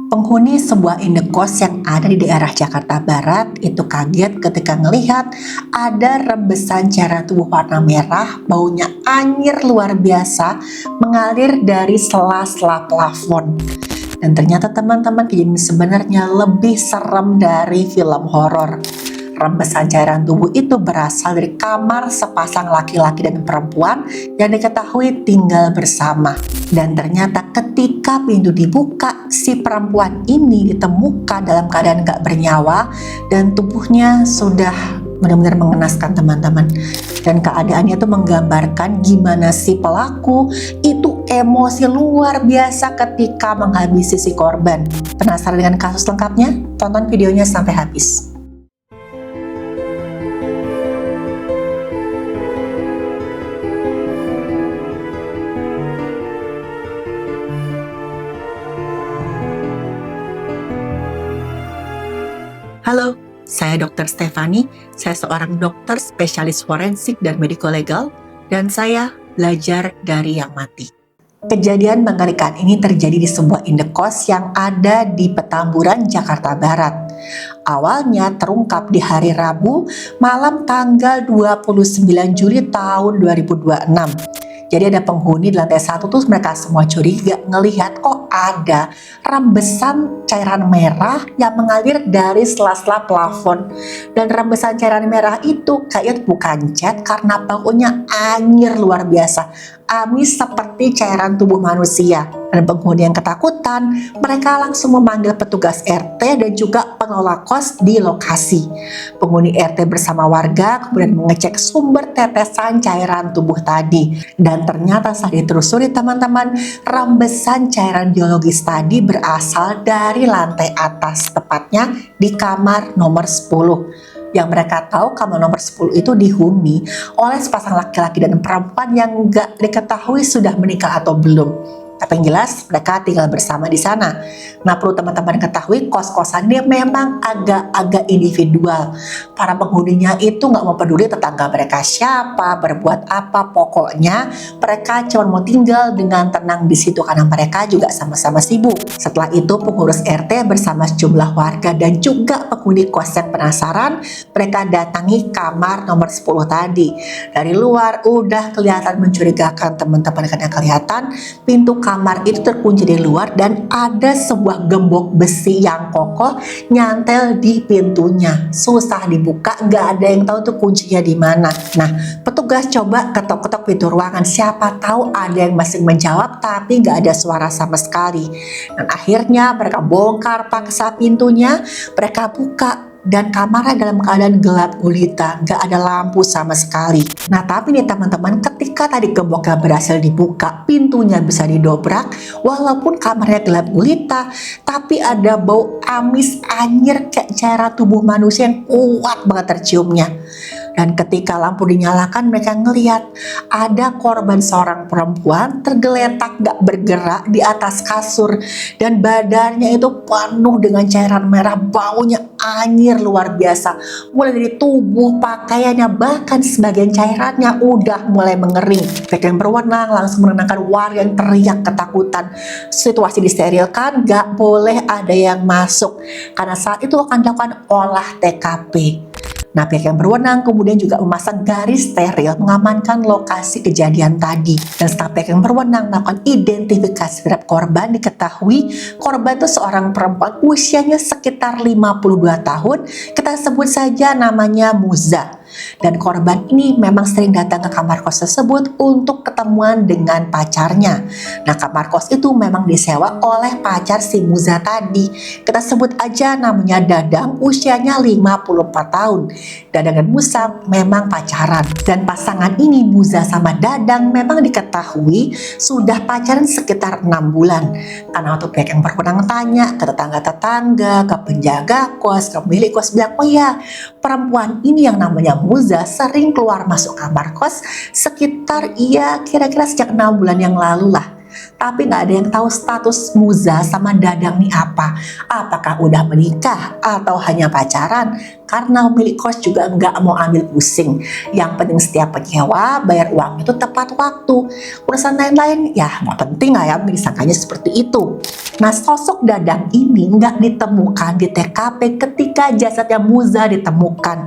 Penghuni sebuah indekos yang ada di daerah Jakarta Barat itu kaget ketika melihat ada rembesan cairan tubuh warna merah, baunya anyir luar biasa, mengalir dari sela-sela plafon. Dan ternyata teman-teman, kejadian sebenarnya lebih serem dari film horor. Rembesan cairan tubuh itu berasal dari kamar sepasang laki-laki dan perempuan yang diketahui tinggal bersama. Dan ternyata ketika pintu dibuka, si perempuan ini ditemukan dalam keadaan gak bernyawa dan tubuhnya sudah benar-benar mengenaskan teman-teman. Dan keadaannya itu menggambarkan gimana si pelaku itu emosi luar biasa ketika menghabisi si korban. Penasaran dengan kasus lengkapnya? Tonton videonya sampai habis. Halo, saya Dr. Stefani. Saya seorang dokter spesialis forensik dan medico legal, dan saya belajar dari yang mati. Kejadian mengerikan ini terjadi di sebuah indekos yang ada di Petamburan, Jakarta Barat. Awalnya terungkap di hari Rabu malam tanggal 29 Juli tahun 2026. Jadi ada penghuni di lantai 1 tuh mereka semua curiga ngelihat kok ada rembesan cairan merah yang mengalir dari sela-sela plafon. Dan rembesan cairan merah itu kayaknya bukan cat karena baunya anyir luar biasa, amis seperti cairan tubuh manusia. Dan penghuni yang ketakutan, mereka langsung memanggil petugas RT dan juga pengelola kos di lokasi. Penghuni RT bersama warga kemudian mengecek sumber tetesan cairan tubuh tadi. Dan ternyata saat ditelusuri teman-teman, rembesan cairan biologis tadi berasal dari lantai atas, tepatnya di kamar nomor 10. Yang mereka tahu kamar nomor 10 itu dihuni oleh sepasang laki-laki dan perempuan yang gak diketahui sudah menikah atau belum. Tapi yang jelas mereka tinggal bersama di sana. Nah, perlu teman-teman ketahui kos-kosannya memang agak-agak individual. Para penghuninya itu nggak mau peduli tetangga mereka siapa, berbuat apa, pokoknya mereka cuma mau tinggal dengan tenang di situ karena mereka juga sama-sama sibuk. Setelah itu pengurus RT bersama sejumlah warga dan juga penghuni kos yang penasaran, mereka datangi kamar nomor 10 tadi. Dari luar udah kelihatan mencurigakan teman-teman, karena kelihatan pintu kamar itu terkunci di luar dan ada sebuah gembok besi yang kokoh nyantel di pintunya. Susah dibuka, nggak ada yang tahu tuh kuncinya di mana. Nah, petugas coba ketok-ketok pintu ruangan, siapa tahu ada yang masih menjawab tapi nggak ada suara sama sekali. Dan akhirnya mereka bongkar paksa pintunya, mereka buka. Dan kamarnya dalam keadaan gelap gulita, nggak ada lampu sama sekali. Nah, tapi nih teman-teman, ketika tadi gemboknya berhasil dibuka, pintunya bisa didobrak, walaupun kamarnya gelap gulita, tapi ada bau amis anyir kayak cairan tubuh manusia yang kuat banget terciumnya. Dan ketika lampu dinyalakan, mereka ngelihat ada korban seorang perempuan tergeletak gak bergerak di atas kasur. Dan badannya itu penuh dengan cairan merah, baunya anyir luar biasa. Mulai dari tubuh, pakaiannya, bahkan sebagian cairannya udah mulai mengering. Mereka yang berwenang langsung menenangkan warga yang teriak ketakutan. Situasi disterilkan, gak boleh ada yang masuk. Karena saat itu akan dilakukan olah TKP. Nah, pihak yang berwenang kemudian juga memasang garis steril mengamankan lokasi kejadian tadi. Dan setelah pihak yang berwenang melakukan identifikasi terhadap korban, diketahui korban itu seorang perempuan usianya sekitar 52 tahun. Kita sebut saja namanya Muza. Dan korban ini memang sering datang ke kamar kos tersebut untuk ketemuan dengan pacarnya. Nah, kamar kos itu memang disewa oleh pacar si Muza tadi. Kita sebut aja namanya Dadang, usianya 54 tahun. Dadang dan Muza memang pacaran. Dan pasangan ini, Muza sama Dadang, memang diketahui sudah pacaran sekitar 6 bulan. Karena waktu pihak yang berwenang tanya ke tetangga-tetangga, ke penjaga kos, ke pemilik kos, bilang, oh ya, perempuan ini yang namanya Muza sering keluar masuk kamar kos sekitar kira-kira sejak 6 bulan yang lalu lah. Tapi nggak ada yang tahu status Muza sama Dadang nih apa. Apakah udah menikah atau hanya pacaran? Karena pemilik kos juga nggak mau ambil pusing. Yang penting setiap penyewa bayar uang itu tepat waktu. Urusan lain-lain ya nggak penting lah ya, disangkanya seperti itu. Nah, sosok Dadang ini nggak ditemukan di TKP ketika jasadnya Muza ditemukan.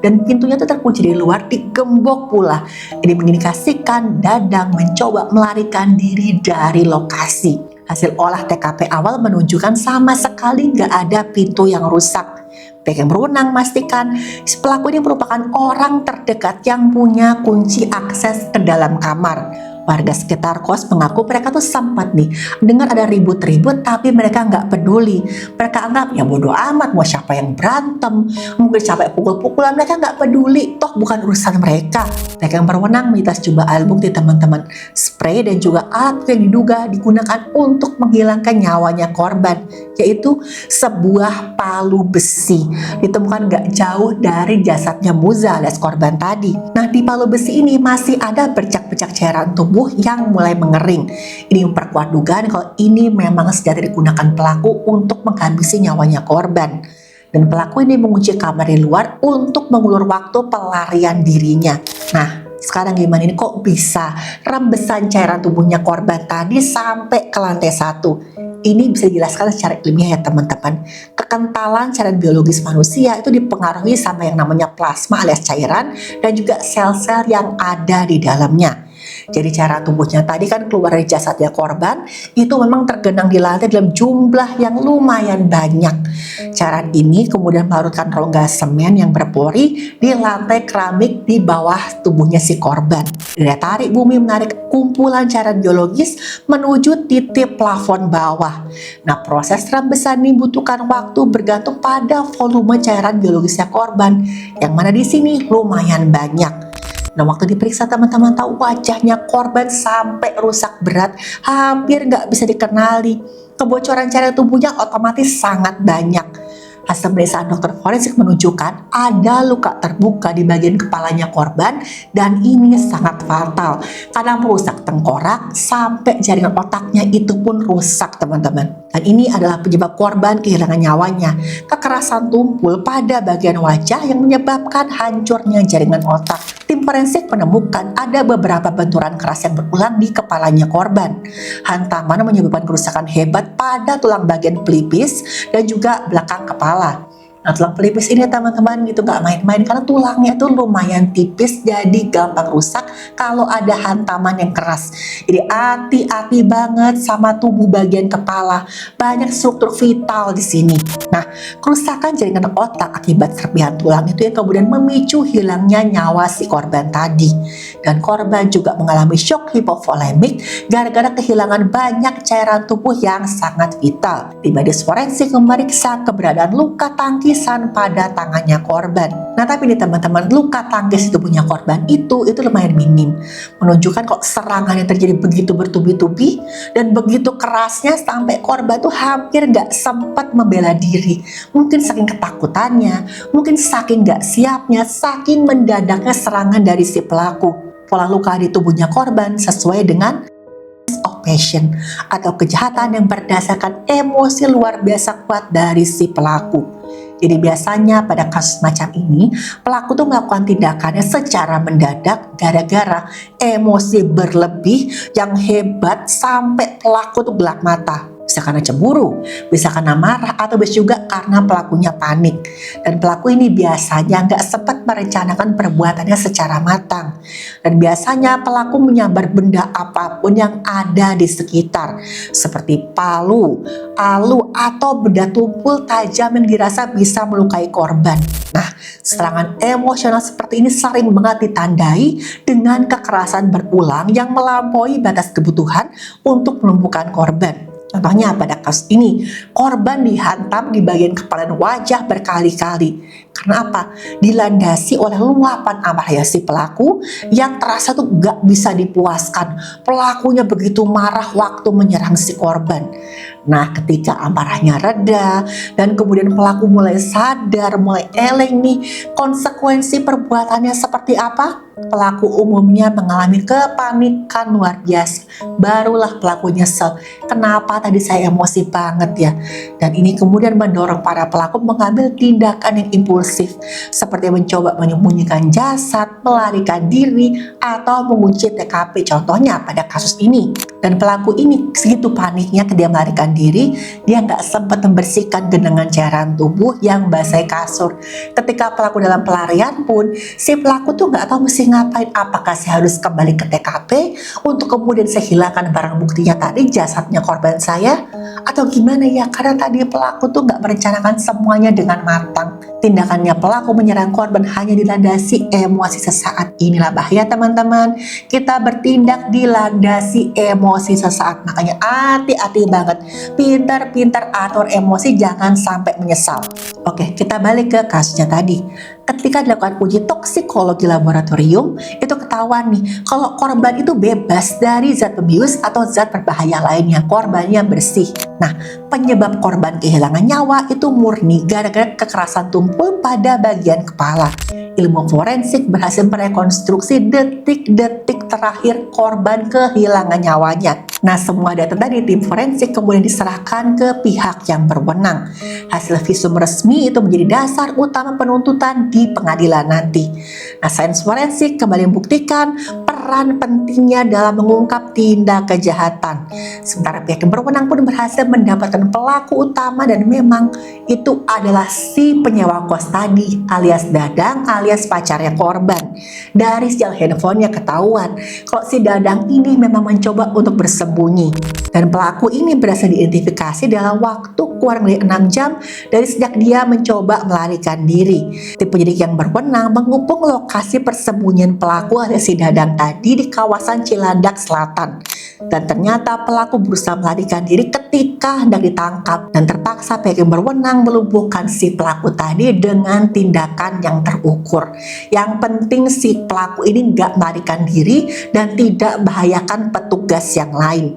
Dan pintunya itu terkunci di luar, digembok pula. Ini mengindikasikan Dadang mencoba melarikan diri dari lokasi. Hasil olah TKP awal menunjukkan sama sekali nggak ada pintu yang rusak. Pihak yang berwenang memastikan pelaku ini merupakan orang terdekat yang punya kunci akses ke dalam kamar. Warga sekitar kos mengaku mereka tuh sempat nih dengar ada ribut-ribut, tapi mereka nggak peduli. Mereka anggap ya bodoh amat, mau siapa yang berantem, mungkin siapa yang pukul-pukulan, mereka nggak peduli, toh bukan urusan mereka. Mereka yang berwenang meminta sejumlah alat bukti teman-teman, spray dan juga alat yang diduga digunakan untuk menghilangkan nyawanya korban, yaitu sebuah palu besi ditemukan nggak jauh dari jasadnya Muza alias korban tadi. Nah, di palu besi ini masih ada bercak-bercak cairan tubuh yang mulai mengering. Ini memperkuat dugaan kalau ini memang senjata digunakan pelaku untuk menghabisi nyawanya korban. Dan pelaku ini mengunci kamar di luar untuk mengulur waktu pelarian dirinya. Nah, sekarang gimana ini kok bisa rembesan cairan tubuhnya korban tadi sampai ke lantai 1? Ini bisa dijelaskan secara ilmiah ya teman-teman. Kekentalan cairan biologis manusia itu dipengaruhi sama yang namanya plasma alias cairan dan juga sel-sel yang ada di dalamnya. Jadi cairan tubuhnya tadi kan keluar dari jasadnya korban itu memang tergenang di lantai dalam jumlah yang lumayan banyak. Cairan ini kemudian melarutkan rongga semen yang berpori di lantai keramik di bawah tubuhnya si korban. Daya tarik bumi menarik kumpulan cairan biologis menuju titik plafon bawah. Nah, proses rembesan ini membutuhkan waktu bergantung pada volume cairan biologisnya korban, yang mana di sini lumayan banyak. Nah, waktu diperiksa teman-teman tahu wajahnya korban sampai rusak berat, hampir nggak bisa dikenali. Kebocoran cairan tubuhnya otomatis sangat banyak. Hasil pemeriksaan dokter forensik menunjukkan ada luka terbuka di bagian kepalanya korban dan ini sangat fatal karena merusak tengkorak sampai jaringan otaknya itu pun rusak teman-teman. Dan ini adalah penyebab korban kehilangan nyawanya, kekerasan tumpul pada bagian wajah yang menyebabkan hancurnya jaringan otak. Tim forensik menemukan ada beberapa benturan keras yang berulang di kepalanya korban. Hantaman menyebabkan kerusakan hebat pada tulang bagian pelipis dan juga belakang kepala. Nah, tulang pelipis ini teman-teman gitu nggak main-main karena tulangnya tuh lumayan tipis, jadi gampang rusak kalau ada hantaman yang keras. Jadi hati-hati banget sama tubuh bagian kepala, banyak struktur vital di sini. Nah, kerusakan jaringan otak akibat serpihan tulang itu yang kemudian memicu hilangnya nyawa si korban tadi. Dan korban juga mengalami shock hipovolemik gara-gara kehilangan banyak cairan tubuh yang sangat vital. Tim medis forensik memeriksa keberadaan luka tangkis pada tangannya korban. Nah, tapi nih teman-teman, luka tangkis di tubuhnya korban itu lumayan minim, menunjukkan kok serangan yang terjadi begitu bertubi-tubi dan begitu kerasnya sampai korban tuh hampir nggak sempat membela diri. Mungkin saking ketakutannya, mungkin saking nggak siapnya, saking mendadaknya serangan dari si pelaku. Pola luka di tubuhnya korban sesuai dengan of passion atau kejahatan yang berdasarkan emosi luar biasa kuat dari si pelaku. Jadi biasanya pada kasus macam ini, pelaku tuh melakukan tindakannya secara mendadak gara-gara emosi berlebih yang hebat sampai pelaku tuh gelap mata. Bisa karena cemburu, bisa karena marah, atau bisa juga karena pelakunya panik. Dan pelaku ini biasanya nggak sempat merencanakan perbuatannya secara matang. Dan biasanya pelaku menyambar benda apapun yang ada di sekitar, seperti palu, alu, atau benda tumpul tajam yang dirasa bisa melukai korban. Nah, serangan emosional seperti ini sering banget ditandai dengan kekerasan berulang yang melampaui batas kebutuhan untuk melumpuhkan korban. Contohnya pada kasus ini, korban dihantam di bagian kepala dan wajah berkali-kali. Karena apa? Dilandasi oleh luapan amarah si pelaku yang terasa tuh gak bisa dipuaskan. Pelakunya begitu marah waktu menyerang si korban. Nah, ketika amarahnya reda dan kemudian pelaku mulai sadar, mulai eleng nih, konsekuensi perbuatannya seperti apa? Pelaku umumnya mengalami kepanikan luar biasa. Barulah pelaku nyesel, kenapa tadi saya emosi banget ya. Dan ini kemudian mendorong para pelaku mengambil tindakan yang impulsif, seperti mencoba menyembunyikan jasad, melarikan diri, atau mengunci TKP contohnya pada kasus ini. Dan pelaku ini segitu paniknya dia melarikan diri, dia nggak sempat membersihkan genangan cairan tubuh yang basahi kasur. Ketika pelaku dalam pelarian pun, si pelaku tuh nggak tahu mesti ngapain. Apakah saya harus kembali ke TKP untuk kemudian saya hilangkan barang buktinya tadi, jasadnya korban saya, atau gimana ya? Karena tadi pelaku tuh nggak merencanakan semuanya dengan matang. Tindakannya pelaku menyerang korban hanya dilandasi emosi sesaat. Inilah bahaya teman-teman, kita bertindak dilandasi emosi sesaat. Makanya hati-hati banget, pintar-pintar atur emosi, jangan sampai menyesal. Oke, kita balik ke kasusnya tadi. Ketika dilakukan uji toksikologi laboratorium, itu ketahuan nih kalau korban itu bebas dari zat pembius atau zat berbahaya lainnya, korbannya bersih. Nah, penyebab korban kehilangan nyawa itu murni gara-gara kekerasan tumpul pada bagian kepala. Ilmu forensik berhasil merekonstruksi detik-detik terakhir korban kehilangan nyawanya. Nah, semua data tadi tim forensik kemudian diserahkan ke pihak yang berwenang. Hasil visum resmi itu menjadi dasar utama penuntutan di pengadilan nanti. Nah, sains forensik kembali membuktikan peran pentingnya dalam mengungkap tindak kejahatan. Sementara pihak yang berwenang pun berhasil mendapatkan pelaku utama, dan memang itu adalah si penyewa kos tadi alias Dadang alias pacarnya korban. Dari sinyal handphonenya ketahuan kalau si Dadang ini memang mencoba untuk bersembunyi. Dan pelaku ini berhasil diidentifikasi dalam waktu kurang dari 6 jam dari sejak dia mencoba melarikan diri. Tim penyidik yang berwenang mengupung lokasi persembunyian pelaku alias si Dadang tadi di kawasan Cilandak Selatan. Dan ternyata pelaku berusaha melarikan diri ketika hendak ditangkap, dan terpaksa pihak yang berwenang melumpuhkan si pelaku tadi dengan tindakan yang terukur. Yang penting si pelaku ini nggak melarikan diri dan tidak membahayakan petugas yang lain.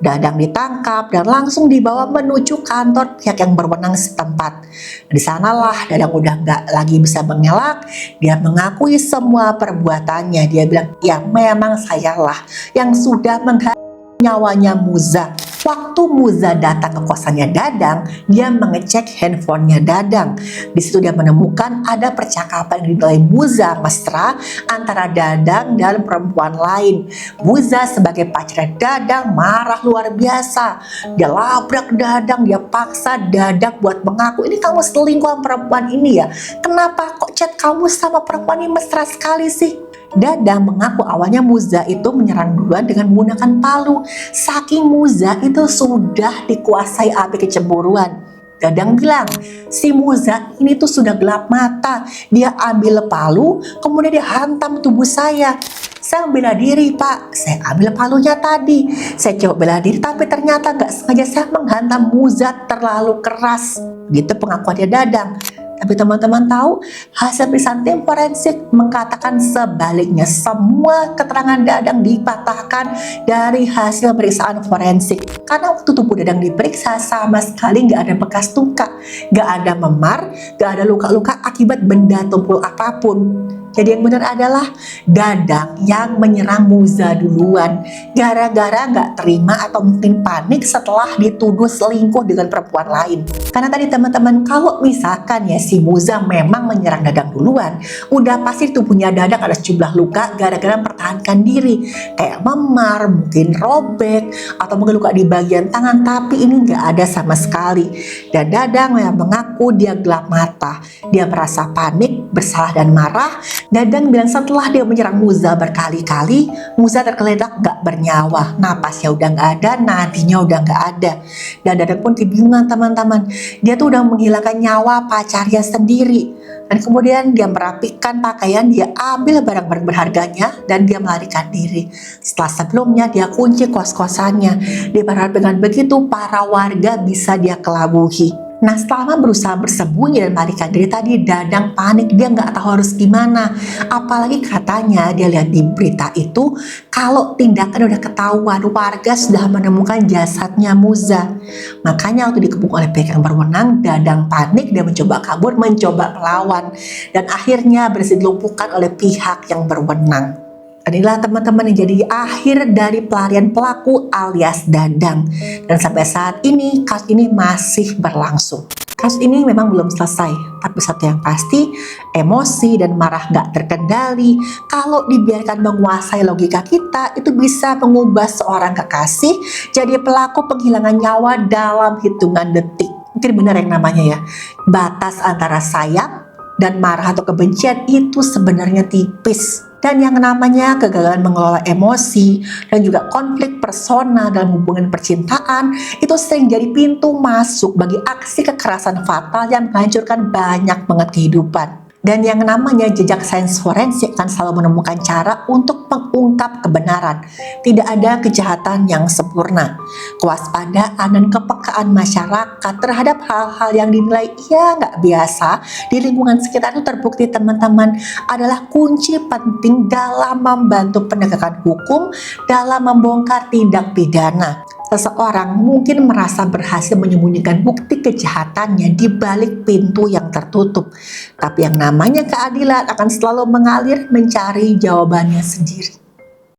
Dadang ditangkap dan langsung dibawa menuju kantor pihak yang berwenang setempat. Di sanalah Dadang udah nggak lagi bisa mengelak. Dia mengakui semua perbuatannya. Dia bilang, ya memang sayalah yang sudah nyawanya Muza. Waktu Muza datang ke kosannya Dadang, dia mengecek handphonenya Dadang. Di situ dia menemukan ada percakapan yang dinilai Muza mesra antara Dadang dan perempuan lain. Muza sebagai pacar Dadang marah luar biasa. Dia labrak Dadang, dia paksa Dadang buat mengaku, ini kamu selingkuh sama perempuan ini ya? Kenapa kok chat kamu sama perempuan ini mesra sekali sih? Dadang mengaku awalnya Muza itu menyerang duluan dengan menggunakan palu. Saking Muza itu sudah dikuasai api kecemburuan. Dadang bilang, si Muza ini tuh sudah gelap mata. Dia ambil palu, kemudian dia hantam tubuh saya. Saya bela diri pak, saya ambil palunya tadi. Saya coba bela diri tapi ternyata gak sengaja saya menghantam Muza terlalu keras. Gitu pengakuannya Dadang. Tapi teman-teman tahu, hasil pemeriksaan tim forensik mengatakan sebaliknya. Semua keterangan Dadang dipatahkan dari hasil pemeriksaan forensik. Karena waktu tubuh Dadang diperiksa sama sekali nggak ada bekas luka, nggak ada memar, nggak ada luka-luka akibat benda tumpul apapun. Jadi yang benar adalah Dadang yang menyerang Muza duluan, gara-gara nggak terima atau mungkin panik setelah dituduh selingkuh dengan perempuan lain. Karena tadi teman-teman, kalau misalkan ya si Muza memang menyerang Dadang duluan, udah pasti tubuhnya Dadang ada sejumlah luka gara-gara mempertahankan diri, kayak memar, mungkin robek, atau mungkin luka di bagian tangan. Tapi ini nggak ada sama sekali. Dan Dadang yang mengaku dia gelap mata, dia merasa panik, bersalah dan marah. Dadang bilang setelah dia menyerang Muza berkali-kali, Muza tergeletak gak bernyawa, napasnya udah gak ada, nadinya udah gak ada. Dan Dadang pun kebingungan teman-teman, dia tuh udah menghilangkan nyawa pacarnya sendiri. Dan kemudian dia merapikan pakaian, dia ambil barang-barang berharganya, dan dia melarikan diri. Setelah sebelumnya dia kunci kos-kosannya. Dia berharap dengan begitu para warga bisa dia kelabuhi. Nah, selama berusaha bersembunyi dan melarikan diri tadi, Dadang panik, dia nggak tahu harus gimana. Apalagi katanya dia lihat di berita itu, kalau tindakan udah ketahuan, warga sudah menemukan jasadnya Muza. Makanya waktu dikepung oleh pihak yang berwenang, Dadang panik dan mencoba kabur, mencoba melawan. Dan akhirnya berhasil dilumpuhkan oleh pihak yang berwenang. Inilah teman-teman yang jadi akhir dari pelarian pelaku alias Dadang. Dan sampai saat ini kasus ini masih berlangsung. Kasus ini memang belum selesai, tapi satu yang pasti, emosi dan marah gak terkendali kalau dibiarkan menguasai logika kita itu bisa mengubah seorang kekasih jadi pelaku penghilangan nyawa dalam hitungan detik. Mungkin benar yang namanya ya, batas antara sayang dan marah atau kebencian itu sebenarnya tipis. Dan yang namanya kegagalan mengelola emosi dan juga konflik personal dalam hubungan percintaan itu sering jadi pintu masuk bagi aksi kekerasan fatal yang menghancurkan banyak banget kehidupan. Dan yang namanya jejak sains forensik akan selalu menemukan cara untuk mengungkap kebenaran. Tidak ada kejahatan yang sempurna. Kewaspadaan dan kepekaan masyarakat terhadap hal-hal yang dinilai nggak biasa di lingkungan sekitar itu terbukti teman-teman adalah kunci penting dalam membantu penegakan hukum dalam membongkar tindak pidana. Seseorang mungkin merasa berhasil menyembunyikan bukti kejahatannya di balik pintu yang tertutup. Tapi yang namanya keadilan akan selalu mengalir mencari jawabannya sendiri.